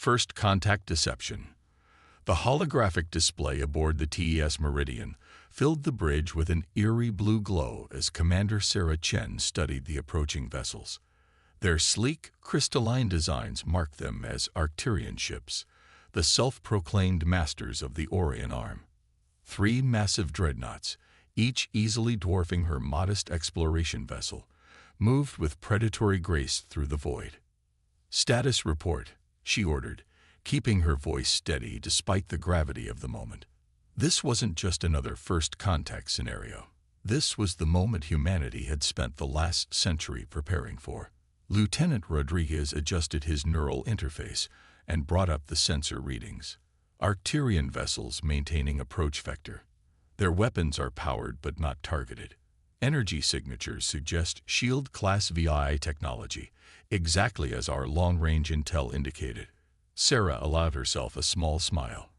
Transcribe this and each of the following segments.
First contact deception. The holographic display aboard the TES Meridian filled the bridge with an eerie blue glow as Commander Sarah Chen studied the approaching vessels. Their sleek, crystalline designs marked them as Arcturian ships, the self-proclaimed masters of the Orion Arm. 3 massive dreadnoughts, each easily dwarfing her modest exploration vessel, moved with predatory grace through the void. "Status report," she ordered, keeping her voice steady despite the gravity of the moment. This wasn't just another first contact scenario. This was the moment humanity had spent the last century preparing for. Lieutenant Rodriguez adjusted his neural interface and brought up the sensor readings. Arcturian vessels maintaining approach vector. Their weapons are powered but not targeted. Energy signatures suggest Shield Class VI technology, exactly as our long-range intel indicated. Sarah allowed herself a small smile.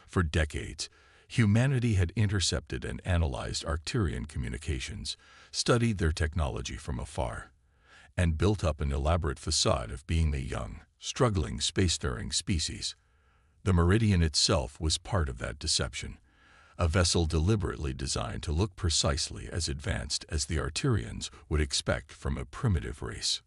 For decades, humanity had intercepted and analyzed Arcturian communications, studied their technology from afar, and built up an elaborate facade of being a young, struggling spacefaring species. The Meridian itself was part of that deception, a vessel deliberately designed to look precisely as advanced as the Arcturians would expect from a primitive race.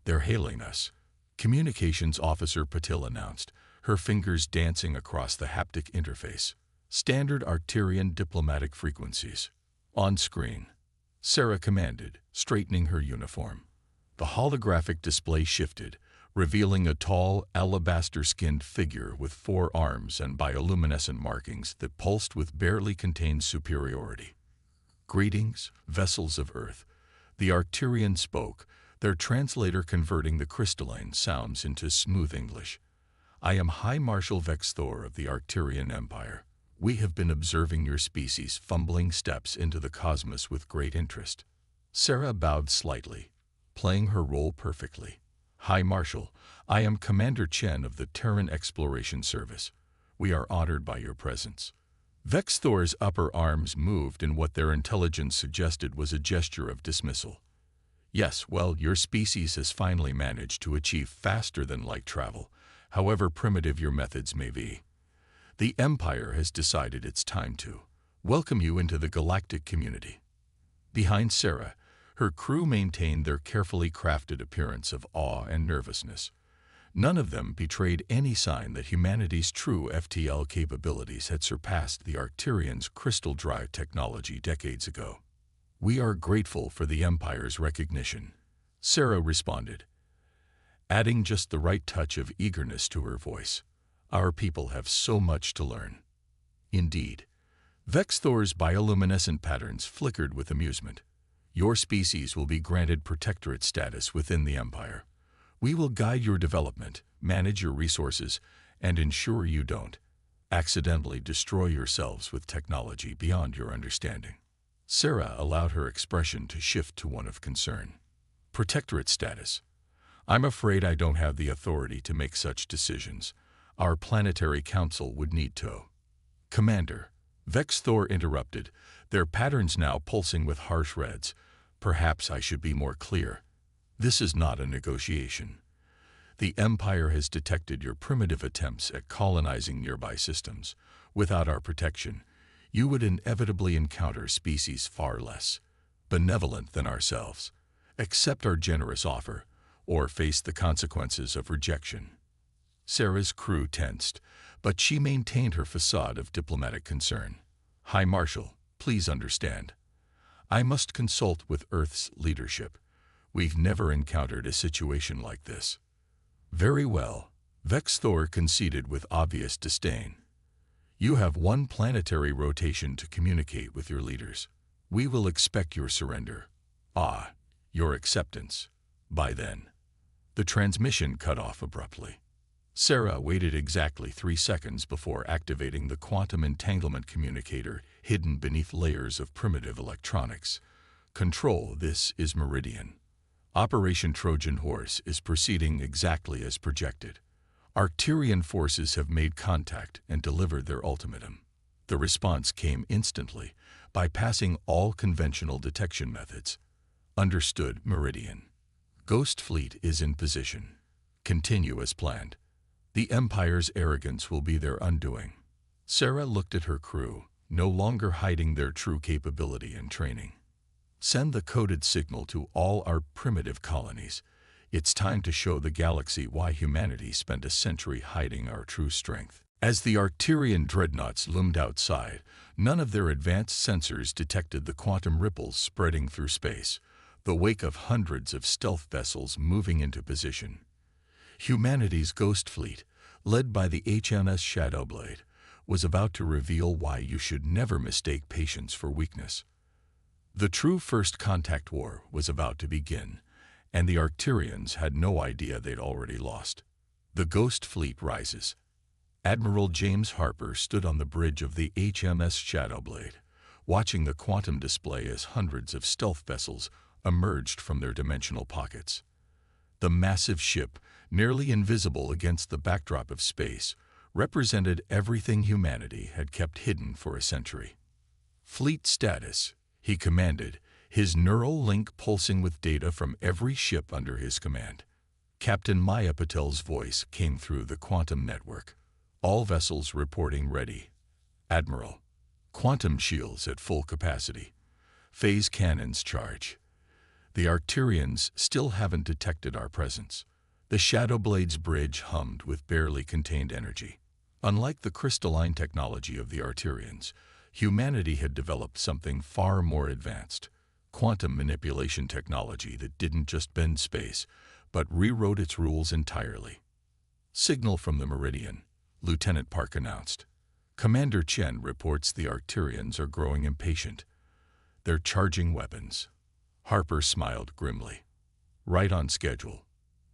"They're hailing us," Communications Officer Patil announced, her fingers dancing across the haptic interface. "Standard Arcturian diplomatic frequencies." On screen, Sarah commanded, straightening her uniform. The holographic display shifted, revealing a tall, alabaster-skinned figure with 4 arms and bioluminescent markings that pulsed with barely contained superiority. "Greetings, vessels of Earth," the Arcturian spoke, their translator converting the crystalline sounds into smooth English. "I am High Marshal Vex Thor of the Arcturian Empire. We have been observing your species' fumbling steps into the cosmos with great interest." Sarah bowed slightly, playing her role perfectly. "High Marshal, I am Commander Chen of the Terran Exploration Service. We are honored by your presence." Vex Thor's upper arms moved in what their intelligence suggested was a gesture of dismissal. "Yes, well, your species has finally managed to achieve faster-than-light travel, however primitive your methods may be. The Empire has decided it's time to welcome you into the galactic community." Behind Sarah, her crew maintained their carefully crafted appearance of awe and nervousness. None of them betrayed any sign that humanity's true FTL capabilities had surpassed the Arcturians' crystal drive technology decades ago. "We are grateful for the Empire's recognition," Sarah responded, adding just the right touch of eagerness to her voice. "Our people have so much to learn." Indeed, Vex Thor's bioluminescent patterns flickered with amusement. "Your species will be granted protectorate status within the Empire. We will guide your development, manage your resources, and ensure you don't accidentally destroy yourselves with technology beyond your understanding." Sarah allowed her expression to shift to one of concern. "Protectorate status? I'm afraid I don't have the authority to make such decisions. Our planetary council would need to." "Commander," Vex Thor interrupted, their patterns now pulsing with harsh reds. "Perhaps I should be more clear. This is not a negotiation. The Empire has detected your primitive attempts at colonizing nearby systems. Without our protection, you would inevitably encounter species far less benevolent than ourselves. Accept our generous offer, or face the consequences of rejection." Sarah's crew tensed, but she maintained her facade of diplomatic concern. "High Marshal, please understand. I must consult with Earth's leadership. We've never encountered a situation like this." "Very well," Vex Thor conceded with obvious disdain. "You have 1 planetary rotation to communicate with your leaders. We will expect your surrender. Your acceptance. By then." The transmission cut off abruptly. Sarah waited exactly 3 seconds before activating the quantum entanglement communicator hidden beneath layers of primitive electronics. "Control, this is Meridian. Operation Trojan Horse is proceeding exactly as projected. Arcturian forces have made contact and delivered their ultimatum." The response came instantly, bypassing all conventional detection methods. "Understood, Meridian. Ghost Fleet is in position. Continue as planned." The Empire's arrogance will be their undoing. Sarah looked at her crew, no longer hiding their true capability and training. Send the coded signal to all our primitive colonies. It's time to show the galaxy why humanity spent a century hiding our true strength. As the Arcturian dreadnoughts loomed outside, none of their advanced sensors detected the quantum ripples spreading through space, the wake of hundreds of stealth vessels moving into position. Humanity's ghost fleet, led by the HMS Shadowblade, was about to reveal why you should never mistake patience for weakness. The true First Contact War was about to begin, and the Arcturians had no idea they'd already lost. The Ghost Fleet rises. Admiral James Harper stood on the bridge of the HMS Shadowblade, watching the quantum display as hundreds of stealth vessels emerged from their dimensional pockets. The massive ship, nearly invisible against the backdrop of space, represented everything humanity had kept hidden for a century. Fleet status, he commanded, his neural link pulsing with data from every ship under his command. Captain Maya Patel's voice came through the quantum network. All vessels reporting ready. Admiral. Quantum shields at full capacity. Phase cannons charge. The Arcturians still haven't detected our presence. The Shadowblade's bridge hummed with barely contained energy. Unlike the crystalline technology of the Arcturians, humanity had developed something far more advanced. Quantum manipulation technology that didn't just bend space, but rewrote its rules entirely. Signal from the Meridian, Lieutenant Park announced. Commander Chen reports the Arcturians are growing impatient. They're charging weapons. Harper smiled grimly. Right on schedule.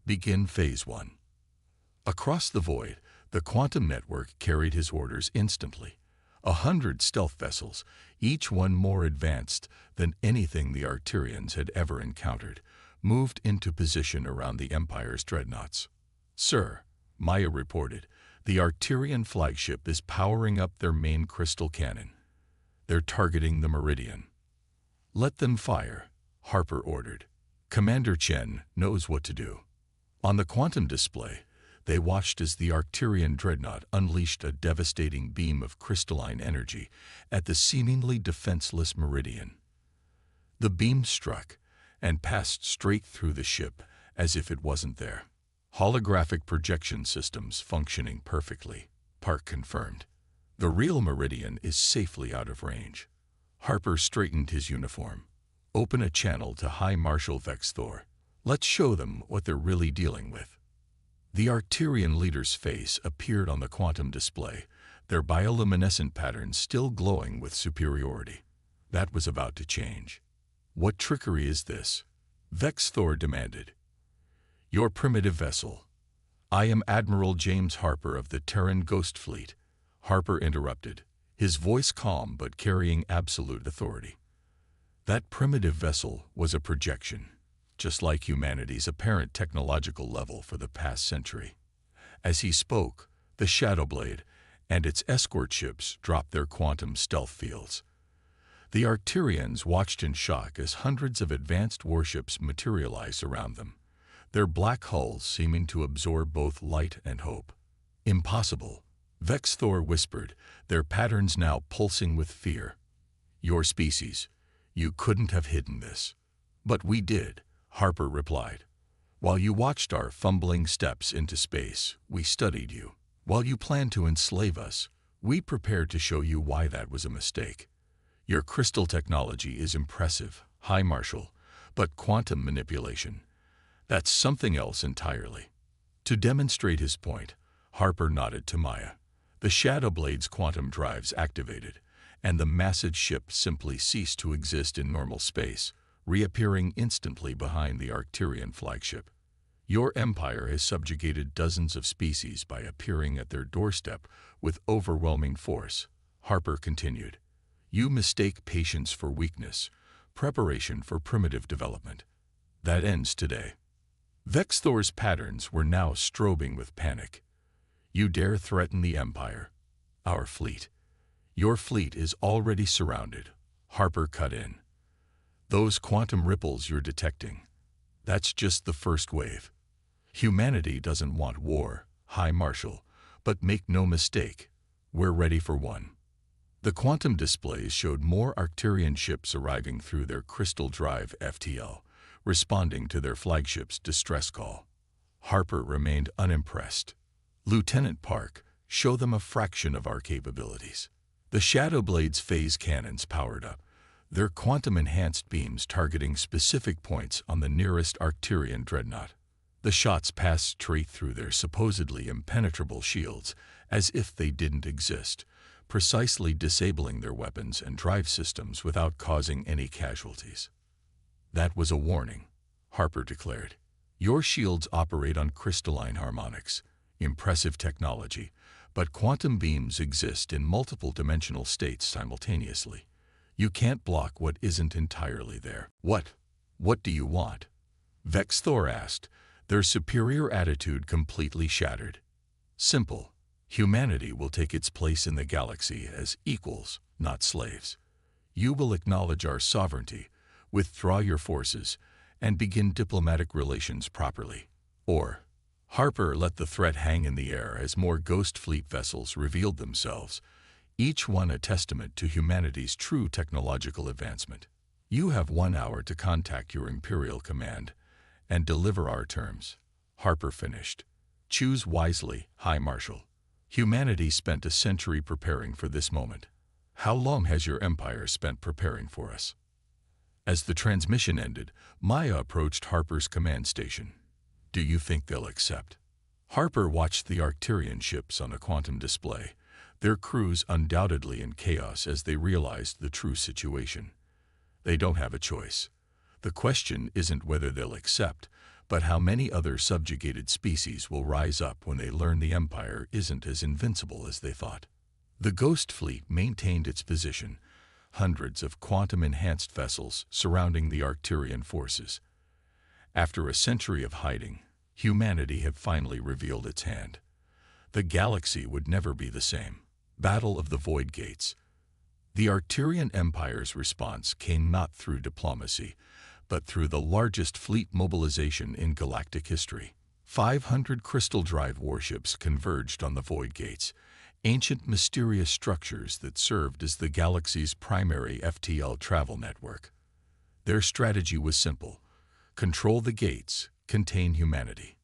Begin Phase 1. Across the void, the quantum network carried his orders instantly. 100 stealth vessels, each one more advanced than anything the Arcturians had ever encountered, moved into position around the Empire's dreadnoughts. Sir, Maya reported, the Arcturian flagship is powering up their main crystal cannon. They're targeting the Meridian. Let them fire, Harper ordered. Commander Chen knows what to do. On the quantum display, they watched as the Arcturian dreadnought unleashed a devastating beam of crystalline energy at the seemingly defenseless Meridian. The beam struck and passed straight through the ship as if it wasn't there. Holographic projection systems functioning perfectly, Park confirmed. The real Meridian is safely out of range. Harper straightened his uniform. Open a channel to High Marshal Vex Thor. Let's show them what they're really dealing with. The Arcturian leader's face appeared on the quantum display, their bioluminescent patterns still glowing with superiority. That was about to change. What trickery is this? Vex Thor demanded. Your primitive vessel. I am Admiral James Harper of the Terran Ghost Fleet. Harper interrupted, his voice calm but carrying absolute authority. That primitive vessel was a projection, just like humanity's apparent technological level for the past century. As he spoke, the Shadowblade and its escort ships dropped their quantum stealth fields. The Arcturians watched in shock as hundreds of advanced warships materialized around them, their black hulls seeming to absorb both light and hope. Impossible, Vex Thor whispered, their patterns now pulsing with fear. Your species, you couldn't have hidden this. But we did, Harper replied. While you watched our fumbling steps into space, we studied you. While you planned to enslave us, we prepared to show you why that was a mistake. Your crystal technology is impressive, High Marshal, but quantum manipulation, that's something else entirely. To demonstrate his point, Harper nodded to Maya. The Shadowblade's quantum drives activated, and the massive ship simply ceased to exist in normal space, reappearing instantly behind the Arcturian flagship. Your empire has subjugated dozens of species by appearing at their doorstep with overwhelming force, Harper continued. You mistake patience for weakness, preparation for primitive development. That ends today. Vex Thor's patterns were now strobing with panic. You dare threaten the Empire, our fleet. Your fleet is already surrounded, Harper cut in. Those quantum ripples you're detecting, that's just the first wave. Humanity doesn't want war, High Marshal, but make no mistake, we're ready for one. The quantum displays showed more Arcturian ships arriving through their Crystal Drive FTL, responding to their flagship's distress call. Harper remained unimpressed. Lieutenant Park, show them a fraction of our capabilities. The Shadowblade's phase cannons powered up, their quantum-enhanced beams targeting specific points on the nearest Arcturian dreadnought. The shots passed straight through their supposedly impenetrable shields, as if they didn't exist, precisely disabling their weapons and drive systems without causing any casualties. That was a warning, Harper declared. Your shields operate on crystalline harmonics, impressive technology, but quantum beams exist in multiple dimensional states simultaneously. You can't block what isn't entirely there. What do you want? Vex Thor asked, their superior attitude completely shattered. Simple. Humanity will take its place in the galaxy as equals, not slaves. You will acknowledge our sovereignty, withdraw your forces, and begin diplomatic relations properly. Or, Harper let the threat hang in the air as more Ghost Fleet vessels revealed themselves, each one a testament to humanity's true technological advancement. You have 1 hour to contact your Imperial Command and deliver our terms, Harper finished. Choose wisely, High Marshal. Humanity spent a century preparing for this moment. How long has your empire spent preparing for us? As the transmission ended, Maya approached Harper's command station. Do you think they'll accept? Harper watched the Arcturian ships on a quantum display, their crews undoubtedly in chaos as they realized the true situation. They don't have a choice. The question isn't whether they'll accept, but how many other subjugated species will rise up when they learn the Empire isn't as invincible as they thought. The Ghost Fleet maintained its position, hundreds of quantum-enhanced vessels surrounding the Arcturian forces. After a century of hiding, humanity had finally revealed its hand. The galaxy would never be the same. Battle of the Void Gates. The Arcturian Empire's response came not through diplomacy, but through the largest fleet mobilization in galactic history. 500 Crystal Drive warships converged on the Void Gates, ancient mysterious structures that served as the galaxy's primary FTL travel network. Their strategy was simple: control the gates, contain humanity.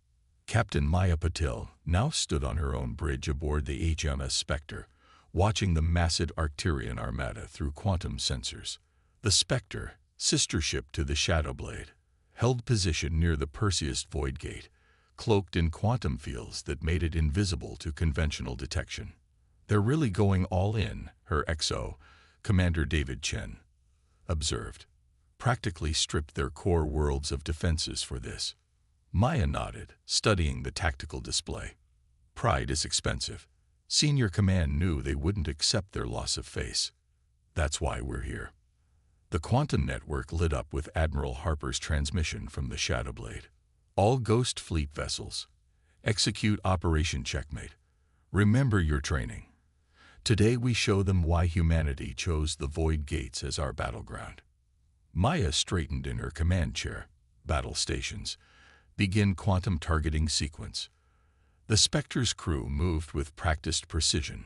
Captain Maya Patil now stood on her own bridge aboard the HMS Spectre, watching the massive Arcturian armada through quantum sensors. The Spectre, sister ship to the Shadowblade, held position near the Perseus Void Gate, cloaked in quantum fields that made it invisible to conventional detection. They're really going all in, her XO, Commander David Chen, observed. Practically stripped their core worlds of defenses for this. Maya nodded, studying the tactical display. Pride is expensive. Senior Command knew they wouldn't accept their loss of face. That's why we're here. The quantum network lit up with Admiral Harper's transmission from the Shadowblade. All Ghost Fleet vessels. Execute Operation Checkmate. Remember your training. Today we show them why humanity chose the Void Gates as our battleground. Maya straightened in her command chair. Battle stations. Begin quantum targeting sequence. The Spectre's crew moved with practiced precision.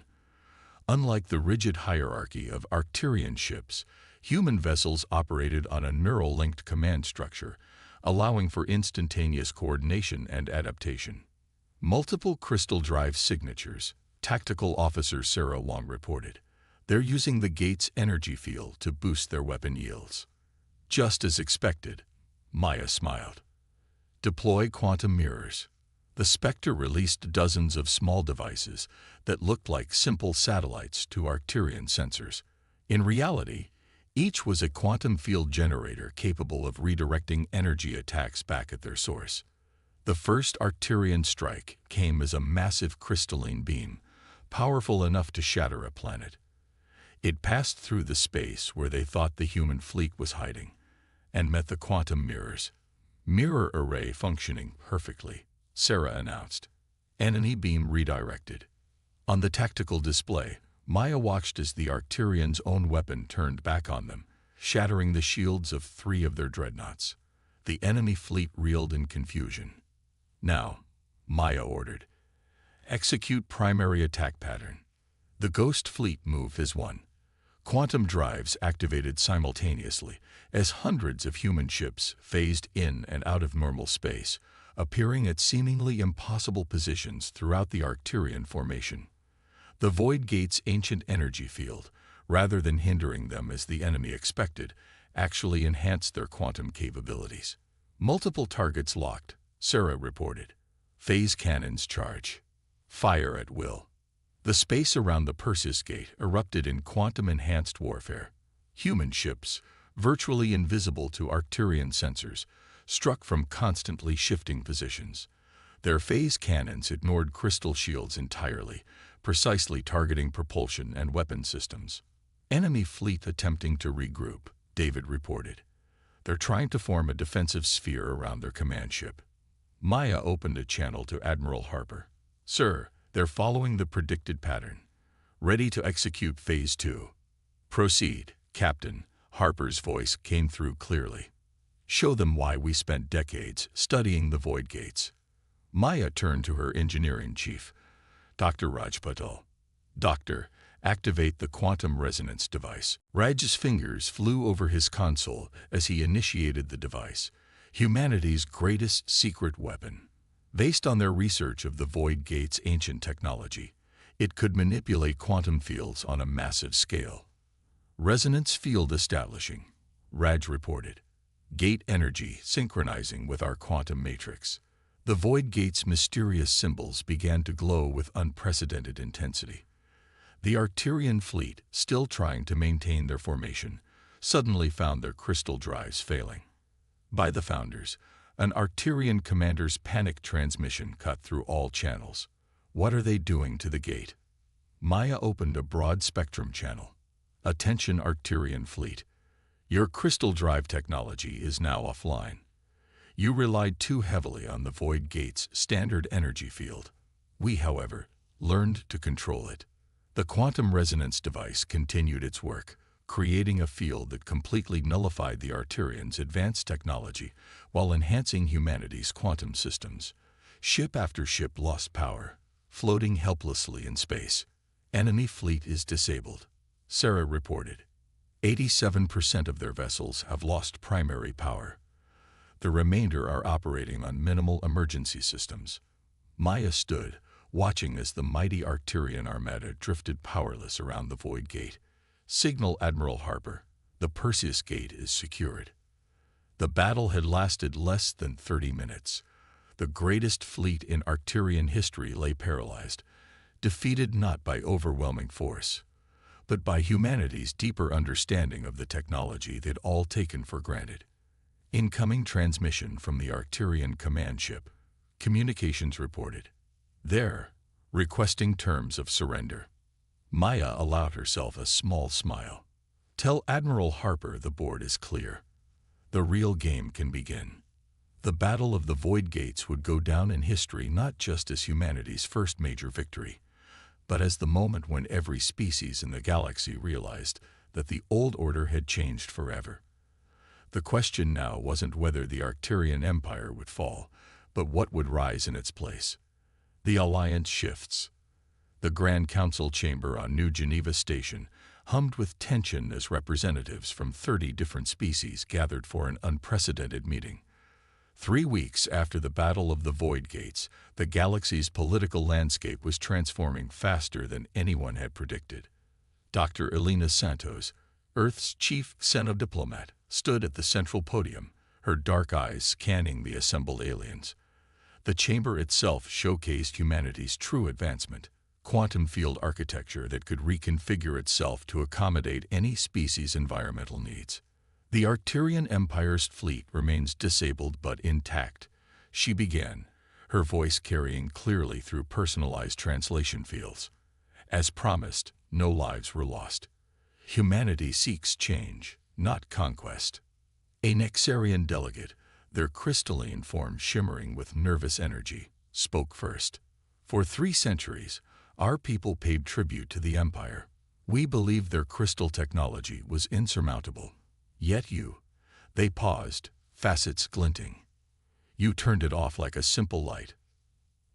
Unlike the rigid hierarchy of Arcturian ships, human vessels operated on a neural-linked command structure, allowing for instantaneous coordination and adaptation. Multiple Crystal Drive signatures, Tactical Officer Sarah Wong reported. They're using the gate's energy field to boost their weapon yields. Just as expected, Maya smiled. Deploy quantum mirrors. The Spectre released dozens of small devices that looked like simple satellites to Arcturian sensors. In reality, each was a quantum field generator capable of redirecting energy attacks back at their source. The first Arcturian strike came as a massive crystalline beam, powerful enough to shatter a planet. It passed through the space where they thought the human fleet was hiding, and met the quantum mirrors. Mirror array functioning perfectly, Sarah announced. Enemy beam redirected. On the tactical display, Maya watched as the Arcturians' own weapon turned back on them, shattering the shields of 3 of their dreadnoughts. The enemy fleet reeled in confusion. Now, Maya ordered, Execute primary attack pattern. The Ghost Fleet move is 1. Quantum drives activated simultaneously as hundreds of human ships phased in and out of normal space, appearing at seemingly impossible positions throughout the Arcturian formation. The Void Gate's ancient energy field, rather than hindering them as the enemy expected, actually enhanced their quantum capabilities. Multiple targets locked, Sarah reported. Phase cannons charge. Fire at will. The space around the Perseus Gate erupted in quantum-enhanced warfare. Human ships, virtually invisible to Arcturian sensors, struck from constantly shifting positions. Their phase cannons ignored crystal shields entirely, precisely targeting propulsion and weapon systems. Enemy fleet attempting to regroup, David reported. They're trying to form a defensive sphere around their command ship. Maya opened a channel to Admiral Harper. Sir, they're following the predicted pattern. Ready to execute Phase 2. Proceed, Captain. Harper's voice came through clearly. Show them why we spent decades studying the Void Gates. Maya turned to her engineering chief, Dr. Rajpatal. Doctor, activate the quantum resonance device. Raj's fingers flew over his console as he initiated the device, humanity's greatest secret weapon. Based on their research of the Void Gate's ancient technology, it could manipulate quantum fields on a massive scale. Resonance field establishing, Raj reported. Gate energy synchronizing with our quantum matrix. The Void Gate's mysterious symbols began to glow with unprecedented intensity. The Arcturian fleet, still trying to maintain their formation, suddenly found their crystal drives failing. By the Founders, an Arcturian commander's panic transmission cut through all channels. What are they doing to the gate? Maya opened a broad spectrum channel. Attention Arcturian fleet. Your crystal drive technology is now offline. You relied too heavily on the Void Gate's standard energy field. We, however, learned to control it. The quantum resonance device continued its work, creating a field that completely nullified the Arcturians' advanced technology while enhancing humanity's quantum systems. Ship after ship lost power, floating helplessly in space. Enemy fleet is disabled, Sarah reported. 87% of their vessels have lost primary power. The remainder are operating on minimal emergency systems. Maya stood, watching as the mighty Arcturian armada drifted powerless around the Void Gate. Signal Admiral Harper, the Perseus Gate is secured. The battle had lasted less than 30 minutes. The greatest fleet in Arcturian history lay paralyzed, defeated not by overwhelming force, but by humanity's deeper understanding of the technology they'd all taken for granted. Incoming transmission from the Arcturian command ship. Communications reported. There, requesting terms of surrender. Maya allowed herself a small smile. Tell Admiral Harper the board is clear. The real game can begin. The Battle of the Void Gates would go down in history not just as humanity's first major victory, but as the moment when every species in the galaxy realized that the old order had changed forever. The question now wasn't whether the Arcturian Empire would fall, but what would rise in its place. The alliance shifts. The Grand Council chamber on New Geneva Station hummed with tension as representatives from 30 different species gathered for an unprecedented meeting. 3 weeks after the Battle of the Void Gates, the galaxy's political landscape was transforming faster than anyone had predicted. Dr. Elena Santos, Earth's chief xenodiplomat, stood at the central podium, her dark eyes scanning the assembled aliens. The chamber itself showcased humanity's true advancement, quantum field architecture that could reconfigure itself to accommodate any species' environmental needs. The Arcturian Empire's fleet remains disabled but intact, she began, her voice carrying clearly through personalized translation fields. As promised, no lives were lost. Humanity seeks change, not conquest. A Nexarian delegate, their crystalline form shimmering with nervous energy, spoke first. For 3 centuries, our people paid tribute to the Empire. We believed their crystal technology was insurmountable. Yet they paused, facets glinting. You turned it off like a simple light.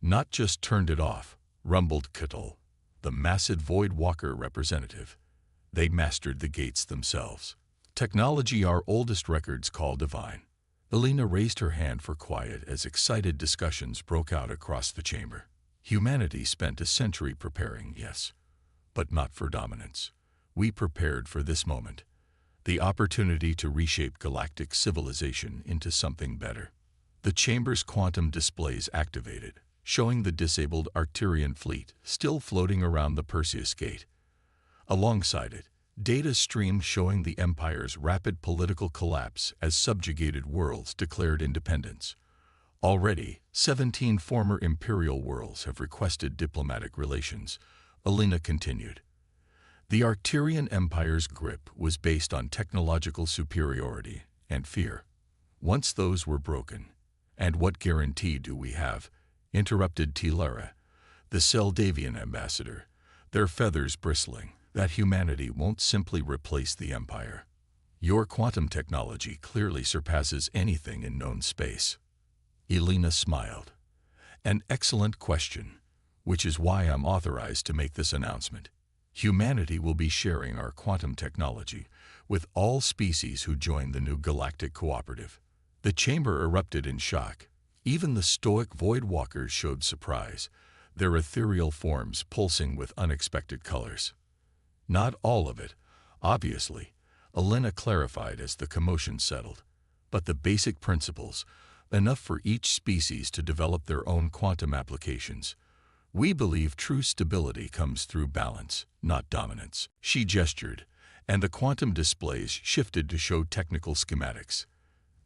Not just turned it off, rumbled Kittel, the massive Void Walker representative. They mastered the gates themselves. Technology our oldest records call divine. Elena raised her hand for quiet as excited discussions broke out across the chamber. Humanity spent a century preparing, yes, but not for dominance. We prepared for this moment, the opportunity to reshape galactic civilization into something better. The chamber's quantum displays activated, showing the disabled Arcturian fleet still floating around the Perseus Gate. Alongside it, data streamed showing the Empire's rapid political collapse as subjugated worlds declared independence. Already, 17 former Imperial worlds have requested diplomatic relations, Elena continued. The Arcturian Empire's grip was based on technological superiority and fear. Once those were broken, and what guarantee do we have? Interrupted Tilara, the Seldavian ambassador, their feathers bristling, that humanity won't simply replace the Empire. Your quantum technology clearly surpasses anything in known space. Elena smiled. An excellent question, which is why I'm authorized to make this announcement. Humanity will be sharing our quantum technology with all species who join the new galactic cooperative. The chamber erupted in shock. Even the stoic Void Walkers showed surprise, their ethereal forms pulsing with unexpected colors. Not all of it, obviously, Elena clarified as the commotion settled, but the basic principles, enough for each species to develop their own quantum applications. We believe true stability comes through balance, not dominance. She gestured, and the quantum displays shifted to show technical schematics.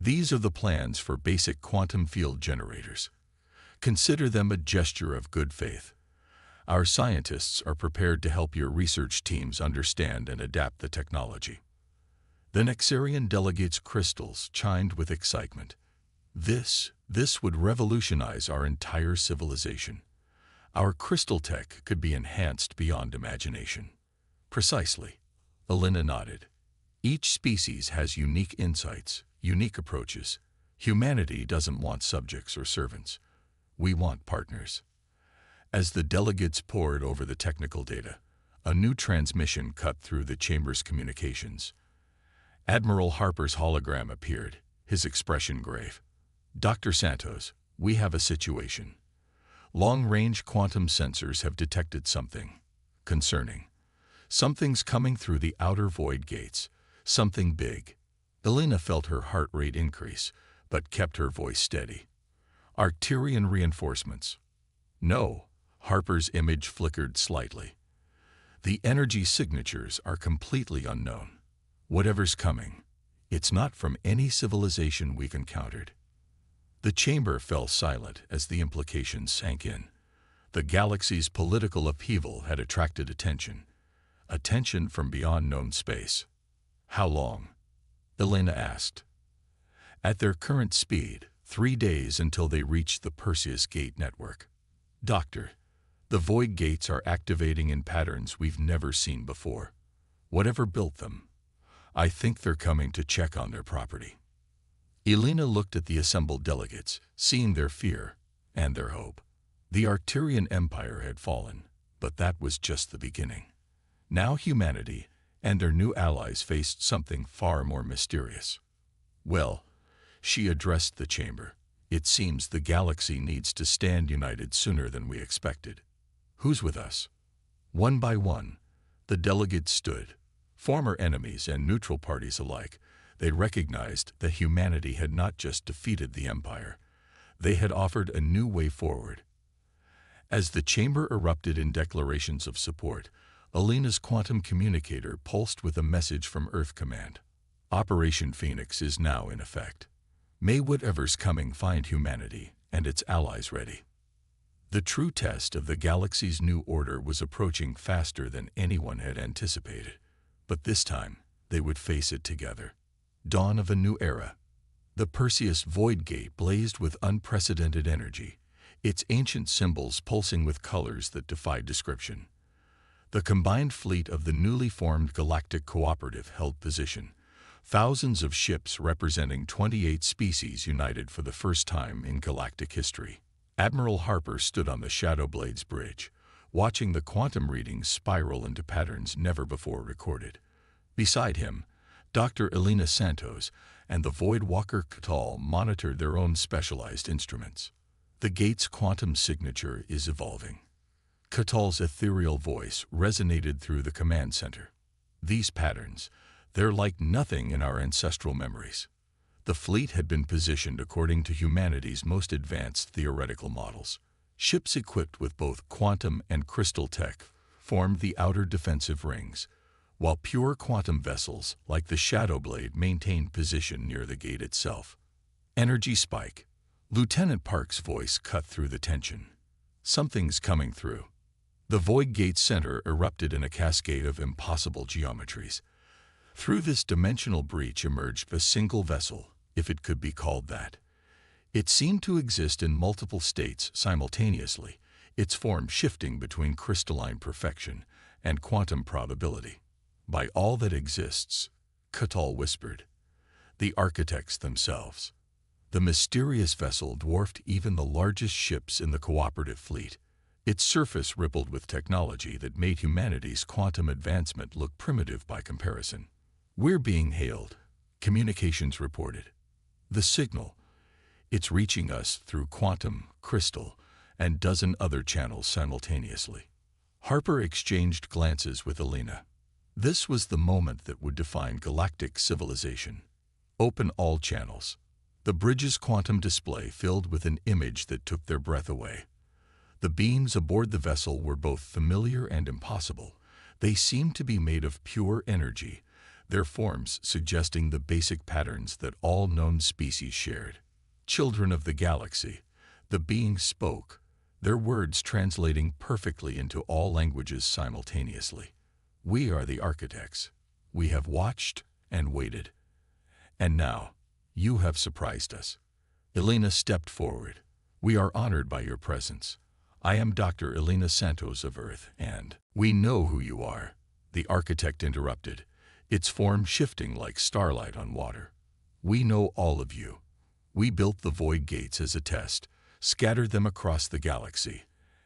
These are the plans for basic quantum field generators. Consider them a gesture of good faith. Our scientists are prepared to help your research teams understand and adapt the technology. The Nexarian delegates' crystals chimed with excitement. This would revolutionize our entire civilization. Our crystal tech could be enhanced beyond imagination. Precisely. Elena nodded. Each species has unique insights, unique approaches. Humanity doesn't want subjects or servants. We want partners. As the delegates pored over the technical data, a new transmission cut through the chamber's communications. Admiral Harper's hologram appeared, his expression grave. Dr. Santos, we have a situation. Long-range quantum sensors have detected something concerning. Something's coming through the outer void gates, something big. Elena felt her heart rate increase, but kept her voice steady. Arcturian reinforcements. No, Harper's image flickered slightly. The energy signatures are completely unknown. Whatever's coming, it's not from any civilization we've encountered. The chamber fell silent as the implications sank in. The galaxy's political upheaval had attracted attention from beyond known space. How long? Elena asked. At their current speed, 3 days until they reach the Perseus Gate network. Doctor, the void gates are activating in patterns we've never seen before. Whatever built them, I think they're coming to check on their property. Elena looked at the assembled delegates, seeing their fear and their hope. The Arcturian Empire had fallen, but that was just the beginning. Now humanity and their new allies faced something far more mysterious. Well, she addressed the chamber. It seems the galaxy needs to stand united sooner than we expected. Who's with us? One by one, the delegates stood, former enemies and neutral parties alike. They recognized that humanity had not just defeated the Empire. They had offered a new way forward. As the chamber erupted in declarations of support, Elena's quantum communicator pulsed with a message from Earth Command. Operation Phoenix is now in effect. May whatever's coming find humanity and its allies ready. The true test of the galaxy's new order was approaching faster than anyone had anticipated. But this time, they would face it together. Dawn of a new era. The Perseus Void Gate blazed with unprecedented energy, its ancient symbols pulsing with colors that defied description. The combined fleet of the newly formed Galactic Cooperative held position. Thousands of ships representing 28 species united for the first time in galactic history. Admiral Harper stood on the Shadowblade's bridge, watching the quantum readings spiral into patterns never before recorded. Beside him, Dr. Elena Santos and the Void Walker Catal monitored their own specialized instruments. The gate's quantum signature is evolving. Catal's ethereal voice resonated through the command center. These patterns, they're like nothing in our ancestral memories. The fleet had been positioned according to humanity's most advanced theoretical models. Ships equipped with both quantum and crystal tech formed the outer defensive rings, while pure quantum vessels like the Shadowblade maintained position near the gate itself. Energy spike. Lieutenant Park's voice cut through the tension. Something's coming through. The Void Gate's center erupted in a cascade of impossible geometries. Through this dimensional breach emerged a single vessel, if it could be called that. It seemed to exist in multiple states simultaneously, its form shifting between crystalline perfection and quantum probability. By all that exists, Catal whispered. The architects themselves. The mysterious vessel dwarfed even the largest ships in the cooperative fleet. Its surface rippled with technology that made humanity's quantum advancement look primitive by comparison. We're being hailed, communications reported. The signal, it's reaching us through quantum, crystal, and dozen other channels simultaneously. Harper exchanged glances with Elena. This was the moment that would define galactic civilization. Open all channels. The bridge's quantum display filled with an image that took their breath away. The beams aboard the vessel were both familiar and impossible. They seemed to be made of pure energy, their forms suggesting the basic patterns that all known species shared. Children of the galaxy, the beings spoke, their words translating perfectly into all languages simultaneously. We are the architects. We have watched and waited. And now, you have surprised us. Elena stepped forward. We are honored by your presence. I am Dr. Elena Santos of Earth, and we know who you are, the architect interrupted, its form shifting like starlight on water. We know all of you. We built the Void Gates as a test, scattered them across the galaxy,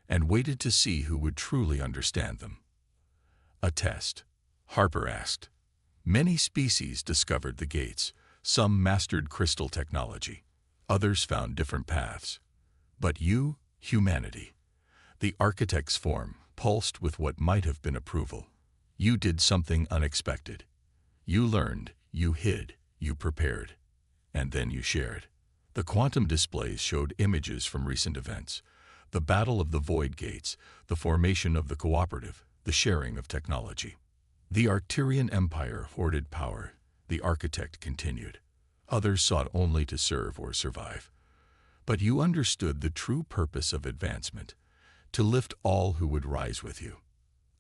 and waited to see who would truly understand them. A test? Harper asked. Many species discovered the gates. Some mastered crystal technology. Others found different paths. But you, humanity, the architect's form, pulsed with what might have been approval. You did something unexpected. You learned, you hid, you prepared, and then you shared. The quantum displays showed images from recent events, the battle of the Void Gates, the formation of the cooperative, the sharing of technology. The Arcturian Empire hoarded power, the architect continued. Others sought only to serve or survive. But you understood the true purpose of advancement, to lift all who would rise with you.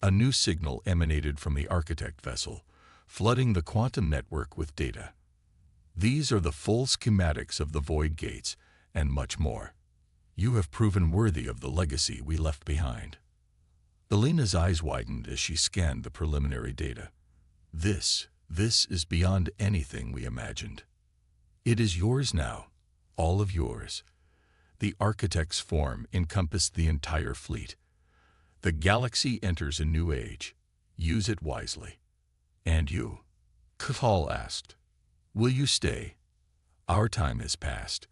A new signal emanated from the architect vessel, flooding the quantum network with data. These are the full schematics of the Void Gates, and much more. You have proven worthy of the legacy we left behind. Elena's eyes widened as she scanned the preliminary data. This is beyond anything we imagined. It is yours now, all of yours. The architect's form encompassed the entire fleet. The galaxy enters a new age. Use it wisely. And you? Catal asked. Will you stay? Our time has passed.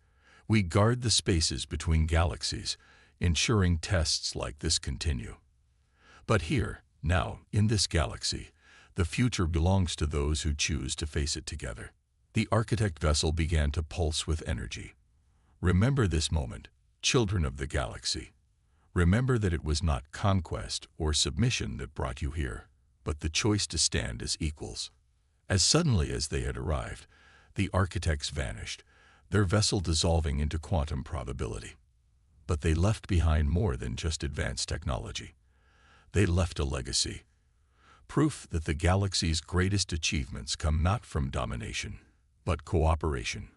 We guard the spaces between galaxies, ensuring tests like this continue. But here, now, in this galaxy, the future belongs to those who choose to face it together. The architect vessel began to pulse with energy. Remember this moment, children of the galaxy. Remember that it was not conquest or submission that brought you here, but the choice to stand as equals. As suddenly as they had arrived, the architects vanished, their vessel dissolving into quantum probability. But they left behind more than just advanced technology. They left a legacy. Proof that the galaxy's greatest achievements come not from domination, but cooperation.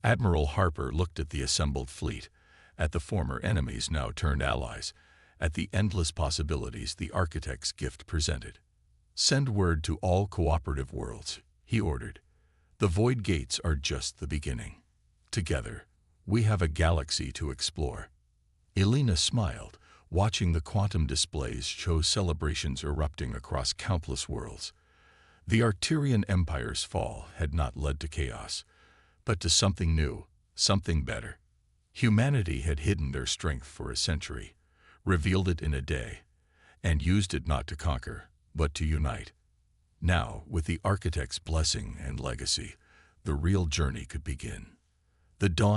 Admiral Harper looked at the assembled fleet, at the former enemies now turned allies, at the endless possibilities the architect's gift presented. Send word to all cooperative worlds, he ordered. The Void Gates are just the beginning. Together, we have a galaxy to explore. Elena smiled, Watching the quantum displays shows celebrations erupting across countless worlds. The Arcturian Empire's fall had not led to chaos, but to something new, something better. Humanity had hidden their strength for a century, revealed it in a day, and used it not to conquer, but to unite. Now, with the architect's blessing and legacy, the real journey could begin. The dawn